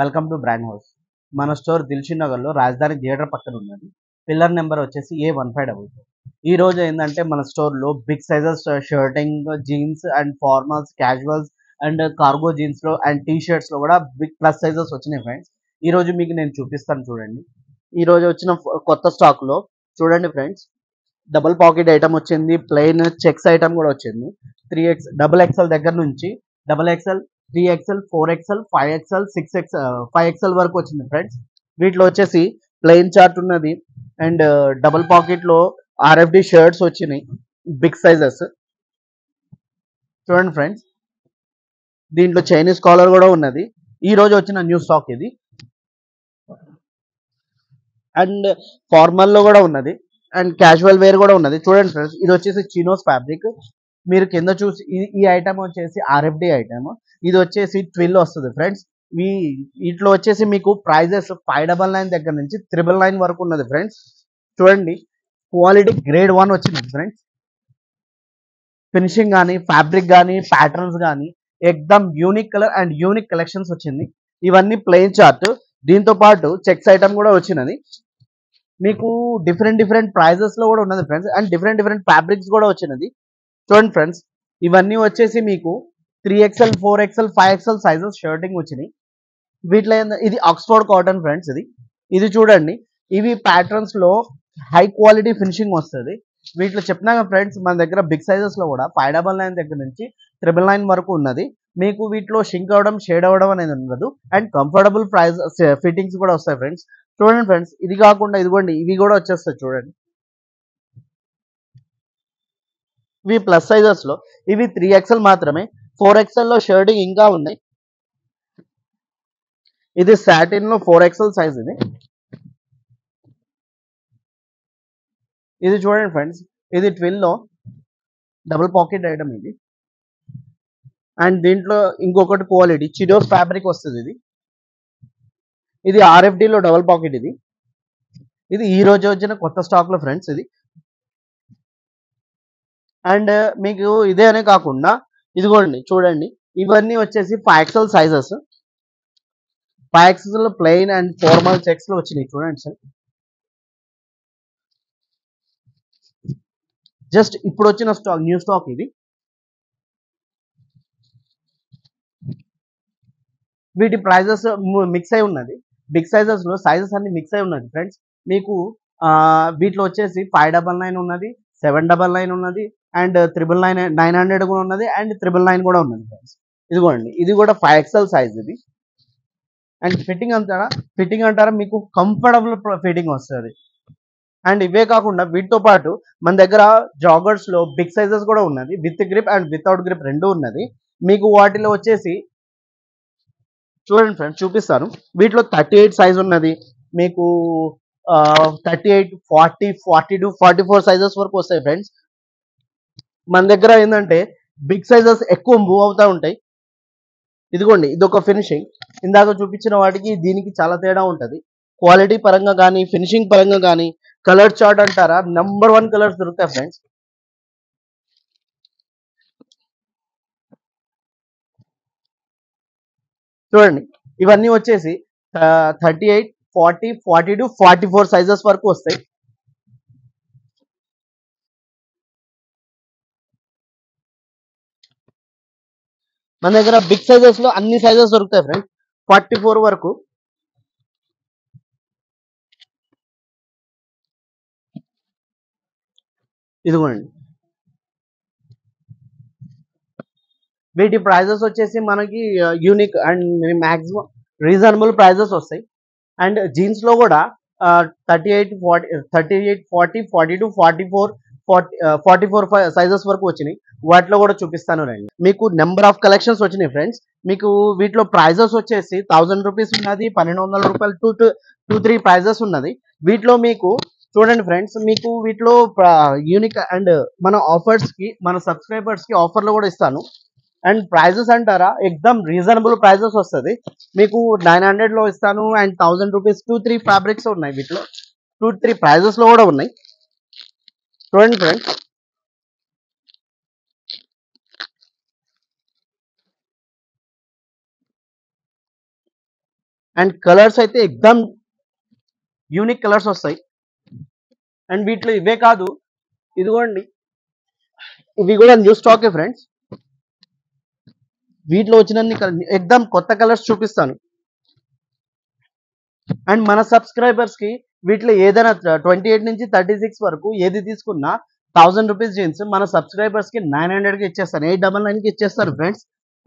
Welcome to brand house. మన store Dilsukh నగర్లో రాజధాని థియేటర్ పక్కన ఉన్నది. పిల్లర్ నెంబర్ వచ్చేసి A1522. ఈ రోజు ఏంటంటే మన స్టోర్లో big sizes shirting, jeans and formals, casuals and cargo జీన్స్లో అండ్ టీ షర్ట్స్లో కూడా బిగ్ ప్లస్ సైజెస్ వచ్చినాయి ఫ్రెండ్స్. ఈ రోజు మీకు నేను చూపిస్తాను చూడండి. ఈ రోజు వచ్చిన కొత్త స్టాక్లో చూడండి ఫ్రెండ్స్. డబుల్ పాకెట్ ఐటమ్ వచ్చింది, ప్లెయిన్ చెక్స్ ఐటమ్ కూడా వచ్చింది. 3X డబుల్ ఎక్స్ఎల్ దగ్గర నుంచి double XL, 3XL, 4XL, 5XL, 5XL వరకు వచ్చింది ఫ్రెండ్స్. వీటిలో వచ్చేసి ప్లెయిన్ చార్ట్ ఉన్నది అండ్ డబుల్ పాకెట్ లో RFD షర్ట్స్ వచ్చినాయి బిగ్ సైజెస్. చూడండి ఫ్రెండ్స్, దీంట్లో చైనీస్ కాలర్ కూడా ఉన్నది. ఈ రోజు వచ్చిన న్యూ స్టాక్ ఇది. అండ్ ఫార్మల్ లో కూడా ఉన్నది అండ్ క్యాజువల్ వేర్ కూడా ఉన్నది. చూడండి ఫ్రెండ్స్, ఇది వచ్చేసి చినోస్ ఫ్యాబ్రిక్. మీరు కింద చూసి ఈ ఐటమ్ వచ్చేసి RFD ఐటమ్. ఇది వచ్చేసి ట్విల్ వస్తుంది ఫ్రెండ్స్. వీటిలో వచ్చేసి మీకు ప్రైజెస్ 599 దగ్గర నుంచి 999 వరకు ఉన్నది ఫ్రెండ్స్. చూడండి, క్వాలిటీ గ్రేడ్ 1 వచ్చింది ఫ్రెండ్స్. ఫినిషింగ్ కానీ, ఫ్యాబ్రిక్ కానీ, ప్యాటర్న్స్ కానీ ఎక్దమ్ unique colour and unique collections వచ్చింది. ఇవన్నీ ప్లెయిన్ చార్ట్, దీంతో పాటు చెక్స్ ఐటమ్ కూడా వచ్చినది. మీకు డిఫరెంట్ డిఫరెంట్ ప్రైజెస్ లో కూడా ఉన్నది friends and different different fabrics కూడా వచ్చినది. చూడండి ఫ్రెండ్స్, ఇవన్నీ వచ్చేసి మీకు 3XL, 4XL, 5XL sizes shirting వచ్చినాయి. వీటిలో ఇది ఆక్స్ఫర్డ్ కాటన్ ఫ్రెండ్స్. ఇది చూడండి, ఇవి ప్యాటర్న్స్ లో హై క్వాలిటీ ఫినిషింగ్ వస్తుంది. వీటిలో చెప్పినాక ఫ్రెండ్స్, మన దగ్గర బిగ్ సైజెస్ లో కూడా 599 దగ్గర నుంచి 999 వరకు ఉన్నది. మీకు వీటిలో షింక్ అవడం, షేడ్ అవ్వడం అనేది ఉండదు అండ్ కంఫర్టబుల్ ప్రైస్ ఫిట్టింగ్స్ కూడా వస్తాయి ఫ్రెండ్స్. చూడండి ఫ్రెండ్స్, ఇది కాకుండా ఇదిగోండి, ఇవి కూడా వచ్చేస్తాయి చూడండి. ఇవి ప్లస్ సైజెస్ లో, ఇవి 3XL మాత్రమే. 4XL లో షర్టింగ్ ఇంకా ఉన్నాయి. ఇది సాటిన్ లో 4XL సైజ్. ఇది చూడండి ఫ్రెండ్స్, ఇది ట్విల్ లో డబుల్ పాకెట్ ఐటమ్ ఇది. అండ్ దీంట్లో ఇంకొకటి క్వాలిటీ చిడోస్ ఫ్యాబ్రిక్ వస్తుంది. ఇది RFD లో డబుల్ పాకెట్. ఇది ఈ రోజు వచ్చిన కొత్త స్టాక్ లో ఫ్రెండ్స్. అండ్ మీకు ఇదే అనే కాకుండా ఇదిగోండి చూడండి, ఇవన్నీ వచ్చేసి 5XL సైజెస్. 5XL లో ప్లెయిన్ అండ్ ఫార్మల్ చెక్స్ లో వచ్చినాయి చూడండి సార్. జస్ట్ ఇప్పుడు వచ్చిన స్టాక్, న్యూ స్టాక్ ఇది. వీటి ప్రైజెస్ మిక్స్ అయి ఉన్నది. బిగ్ సైజెస్ లో సైజెస్ అన్ని మిక్స్ అయి ఉన్నది ఫ్రెండ్స్. మీకు వీటిలో వచ్చేసి 599 ఉన్నది, 799 ఉన్నది అండ్ 999 కూడా ఉన్నది అండ్ 999 కూడా ఉన్నది ఫ్రెండ్స్. ఇదిగోండి, ఇది కూడా 5XL సైజ్ ఇది. అండ్ ఫిట్టింగ్ అంటారా మీకు కంఫర్టబుల్ ఫిట్టింగ్ వస్తుంది. అండ్ ఇవే కాకుండా వీటితో పాటు మన దగ్గర జాగర్స్ లో బిగ్ సైజెస్ కూడా ఉన్నది, with grip and without grip రెండు ఉన్నది. మీకు వాటిలో వచ్చేసి చూడండి ఫ్రెండ్స్, చూపిస్తాను. వీటిలో 38 సైజ్ ఉన్నది, మీకు 38, 40, 42, 44 సైజెస్ వరకు వస్తాయి ఫ్రెండ్స్. మన దగ్గర ఏంటంటే బిగ్ సైజెస్ ఎక్కువ మూవ్ అవుతూ ఉంటాయి. ఇదిగోండి, ఇదొక ఫినిషింగ్. ఇందాక చూపించిన వాటికి దీనికి చాలా తేడా ఉంటుంది. క్వాలిటీ పరంగా కానీ, ఫినిషింగ్ పరంగా కానీ, కలర్ చార్ట్ అంటారా, నెంబర్ 1 కలర్స్ దొరుకుతాయి ఫ్రెండ్స్. చూడండి, ఇవన్నీ వచ్చేసి 38, 40, 42, 44 సైజెస్ వరకు వస్తాయి. మన దగ్గర బిగ్ సైజెస్ లో అన్ని సైజెస్ దొరుకుతాయి ఫ్రెండ్స్, 44 వరకు. ఇదిగోండి, వీటి ప్రైజెస్ వచ్చేసి మనకి unique and maximum reasonable prices వస్తాయి. అండ్ జీన్స్ లో కూడా 38, 40, 38, 40, 42, 44, 44 సైజెస్ వరకు వచ్చినాయి. వాటిలో కూడా చూపిస్తాను రండి. మీకు నెంబర్ ఆఫ్ కలెక్షన్స్ వచ్చినాయి ఫ్రెండ్స్. మీకు వీటిలో ప్రైజెస్ వచ్చేసి 1000 రూపీస్ ఉన్నది, 1200 రూపాయలు, 2-3 ప్రైజెస్ ఉన్నది. వీటిలో మీకు చూడండి ఫ్రెండ్స్, మీకు వీటిలో యూనిక్ అండ్ మన ఆఫర్స్ కి, మన సబ్స్క్రైబర్స్ కి ఆఫర్లు కూడా ఇస్తాను. అండ్ ప్రైజెస్ అంటారా, ఎక్దమ్ రీజనబుల్ ప్రైజెస్ వస్తుంది. మీకు 900 లో ఇస్తాను అండ్ 1000 రూపీస్ 2-3 ఫ్యాబ్రిక్స్ ఉన్నాయి. వీటిలో 2-3 ప్రైజెస్ లో కూడా ఉన్నాయి. చూడండి ఫ్రెండ్స్, అండ్ కలర్స్ అయితే ఎక్దమ్ యూనిక్ కలర్స్ వస్తాయి. అండ్ వీటిలో ఇవే కాదు, ఇదిగోండి ఇవి కూడా న్యూ స్టాకే ఫ్రెండ్స్. వీటిలో వచ్చినన్ని ఎక్దమ్ కొత్త కలర్స్ చూపిస్తాను. అండ్ మన సబ్స్క్రైబర్స్ కి వీటిలో ఏదైనా 28 నుంచి 36 వరకు ఏది తీసుకున్నా 1000 రూపీస్ జీన్స్ మన సబ్స్క్రైబర్స్ కి 900 కి ఇచ్చేస్తాను, 899 కి ఇచ్చేస్తారు ఫ్రెండ్స్.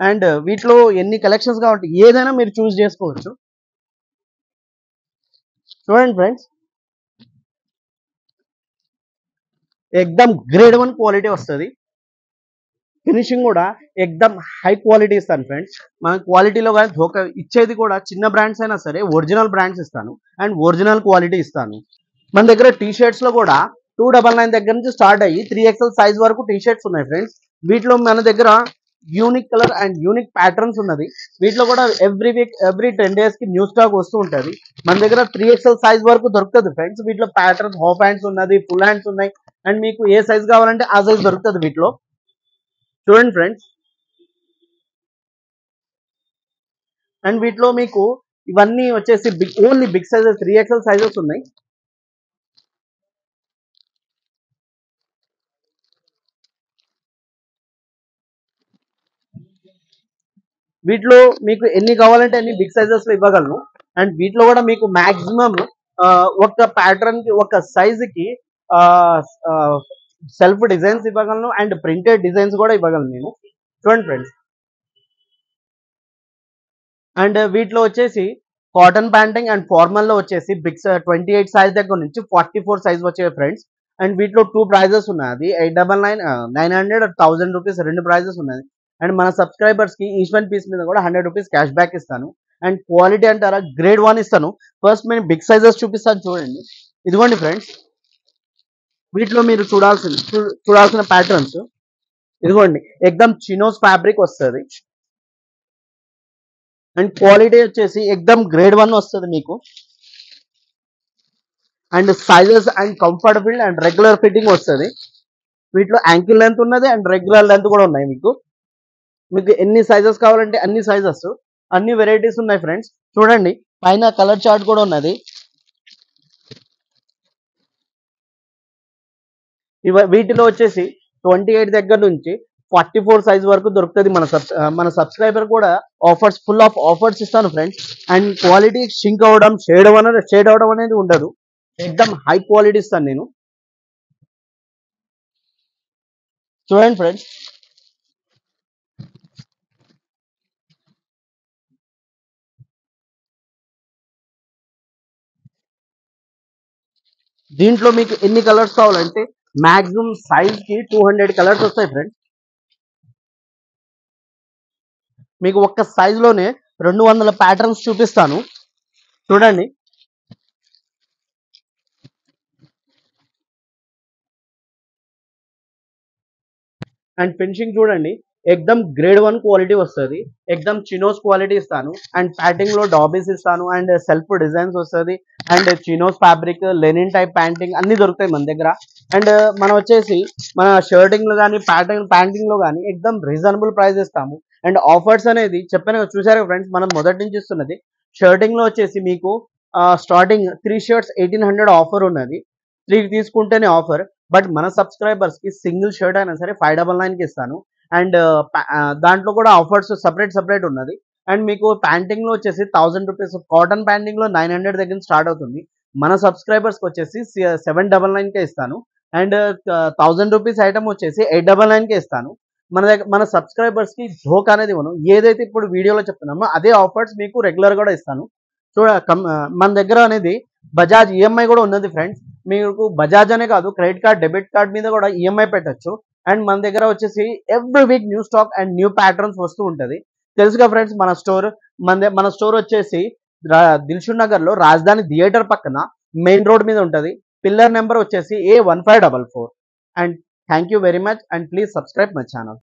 అండ్ వీటిలో ఎన్ని కలెక్షన్స్ కావాలి ఏదైనా మీరు చూస్ చేసుకోవచ్చు. చూడండి ఫ్రెండ్స్, ఎక్దమ్ గ్రేడ్ 1 క్వాలిటీ వస్తుంది. ఫినిషింగ్ కూడా ఎక్దమ్ హై క్వాలిటీ ఇస్తాను ఫ్రెండ్స్. మన క్వాలిటీలో కానీ ధోకా ఇచ్చేది కూడా చిన్న బ్రాండ్స్ అయినా సరే ఒరిజినల్ బ్రాండ్స్ ఇస్తాను అండ్ ఒరిజినల్ క్వాలిటీ ఇస్తాను. మన దగ్గర టీ షర్ట్స్ లో కూడా 299 దగ్గర నుంచి స్టార్ట్ అయ్యి 3XL సైజ్ వరకు టీ షర్ట్స్ ఉన్నాయి ఫ్రెండ్స్. వీటిలో మన దగ్గర unique colour and unique patterns ఉన్నది. వీటిలో కూడా ఎవ్రీ వీక్ ఎవ్రీ 10 days కి న్యూ స్టాక్ వస్తూ ఉంటుంది. మన దగ్గర 3XL సైజ్ వరకు దొరుకుతుంది ఫ్రెండ్స్. వీటిలో ప్యాటర్న్స్ హాఫ్ హ్యాండ్స్ ఉన్నది, ఫుల్ హ్యాండ్స్ ఉన్నాయి. అండ్ మీకు ఏ సైజ్ కావాలంటే ఆ సైజ్ దొరుకుతుంది వీటిలో. చూడండి ఫ్రెండ్స్, అండ్ వీటిలో మీకు ఇవన్నీ వచ్చేసి only big sizes 3XL sizes ఉన్నాయి. వీటిలో మీకు ఎన్ని కావాలంటే అన్ని బిగ్ సైజెస్ లో ఇవ్వగలను. అండ్ వీటిలో కూడా మీకు మాక్సిమం ఒక ప్యాటర్న్ కి ఒక సైజ్ కి సెల్ఫ్ డిజైన్స్ ఇవ్వగలను అండ్ ప్రింటెడ్ డిజైన్స్ కూడా ఇవ్వగలను నేను. చూడండి ఫ్రెండ్స్, అండ్ వీటిలో వచ్చేసి కాటన్ ప్యాంటింగ్ అండ్ ఫార్మల్ లో వచ్చేసి బిగ్ 28 సైజ్ దగ్గర నుంచి 44 సైజ్ వచ్చే ఫ్రెండ్స్. అండ్ వీటిలో 2 ప్రైజెస్ ఉన్నాయి, 899, 900, 1000 రూపీస్ 2 ప్రైజెస్ ఉన్నాయి. అండ్ మన సబ్స్క్రైబర్స్ కి ఈచ్ వన్ పీస్ మీద కూడా 100 రూపీస్ క్యాష్ బ్యాక్ ఇస్తాను. అండ్ క్వాలిటీ అంటారా గ్రేడ్ 1 ఇస్తాను. ఫస్ట్ నేను బిగ్ సైజెస్ చూపిస్తాను చూడండి. ఇదిగోండి ఫ్రెండ్స్, వీటిలో మీరు చూడాల్సిన ప్యాటర్న్స్ ఇదిగోండి. ఎక్దమ్ చినోస్ ఫ్యాబ్రిక్ వస్తుంది అండ్ క్వాలిటీ వచ్చేసి ఎక్దమ్ గ్రేడ్ 1 వస్తుంది మీకు. And sizes and comfortable and regular fitting వస్తుంది. వీటిలో యాంకిల్ లెంత్ ఉన్నది అండ్ రెగ్యులర్ లెంత్ కూడా ఉన్నాయి. మీకు ఎన్ని సైజెస్ కావాలంటే అన్ని సైజెస్, అన్ని వెరైటీస్ ఉన్నాయి ఫ్రెండ్స్. చూడండి, పైన కలర్ చార్ట్ కూడా ఉన్నది. వీటిలో వచ్చేసి 28 దగ్గర నుంచి 44 సైజ్ వరకు దొరుకుతుంది. మన సబ్స్క్రైబర్ కూడా ఆఫర్స్, ఫుల్ ఆఫ్ ఆఫర్స్ ఇస్తాను ఫ్రెండ్స్. అండ్ క్వాలిటీ షింక్ అవడం, షేడ్ అవడం అనేది ఉండదు. ఎక్దమ్ హై క్వాలిటీ ఇస్తాను నేను. చూడండి ఫ్రెండ్స్, దీంట్లో మీకు ఎన్ని కలర్స్ కావాలంటే మాక్సిమం సైజ్ కి 200 కలర్స్ వస్తాయి ఫ్రెండ్స్. మీకు ఒక్క సైజ్ లోనే 200 ప్యాటర్న్స్ చూపిస్తాను. చూడండి, అండ్ ఫినిషింగ్ చూడండి, ఎక్దమ్ గ్రేడ్ 1 క్వాలిటీ వస్తుంది. ఎక్దమ్ చినోస్ క్వాలిటీ ఇస్తాను. అండ్ ప్యాటింగ్ లో డాబీస్ ఇస్తాను అండ్ సెల్ఫ్ డిజైన్స్ వస్తుంది. And chinos fabric, Lenin type panting అన్ని దొరుకుతాయి మన దగ్గర. అండ్ మనం వచ్చేసి మన షర్టింగ్ లో కానీ ప్యాంటింగ్ లో కానీ ఎక్దమ్ రీజనబుల్ ప్రైస్ ఇస్తాము. అండ్ ఆఫర్స్ అనేది చెప్పాను కదా, చూసారు ఫ్రెండ్స్, మనం మొదటి నుంచి ఇస్తున్నది. షర్టింగ్ లో వచ్చేసి మీకు స్టార్టింగ్ 3 షర్ట్స్ 1800 ఆఫర్ ఉన్నది. 3 తీసుకుంటేనే ఆఫర్. బట్ మన సబ్స్క్రైబర్స్ కి సింగిల్ షర్ట్ అయినా సరే 599 కి ఇస్తాను. అండ్ దాంట్లో కూడా ఆఫర్స్ సపరేట్ ఉన్నది. అండ్ మీకు ప్యాంటింగ్ లో వచ్చేసి 1000 రూపీస్, కాటన్ ప్యాంటింగ్ లో 900 దగ్గర స్టార్ట్ అవుతుంది. మన సబ్స్క్రైబర్స్ కి వచ్చేసి 799 కే ఇస్తాను. అండ్ 1000 రూపీస్ ఐటమ్ వచ్చేసి 899 కే ఇస్తాను. మన సబ్స్క్రైబర్స్ కి ధోకా అనేది ఇవ్వను. ఏదైతే ఇప్పుడు వీడియోలో చెప్తున్నామో అదే ఆఫర్స్ మీకు రెగ్యులర్ కూడా ఇస్తాను. మన దగ్గర అనేది బజాజ్ ఈఎంఐ కూడా ఉన్నది ఫ్రెండ్స్. మీకు బజాజ్ అనే కాదు, క్రెడిట్ కార్డ్, డెబిట్ కార్డ్ మీద కూడా ఈఎంఐ పెట్టచ్చు. అండ్ మన దగ్గర వచ్చేసి every week new stock and new patterns వస్తూ ఉంటుంది. తెలుసుగా ఫ్రెండ్స్, మన స్టోర్ వచ్చేసి దిల్షుక్ నగర్ లో రాజధాని థియేటర్ పక్కన మెయిన్ రోడ్ మీద ఉంటుంది. పిల్లర్ నెంబర్ వచ్చేసి A1544. And thank you very much and please subscribe my channel.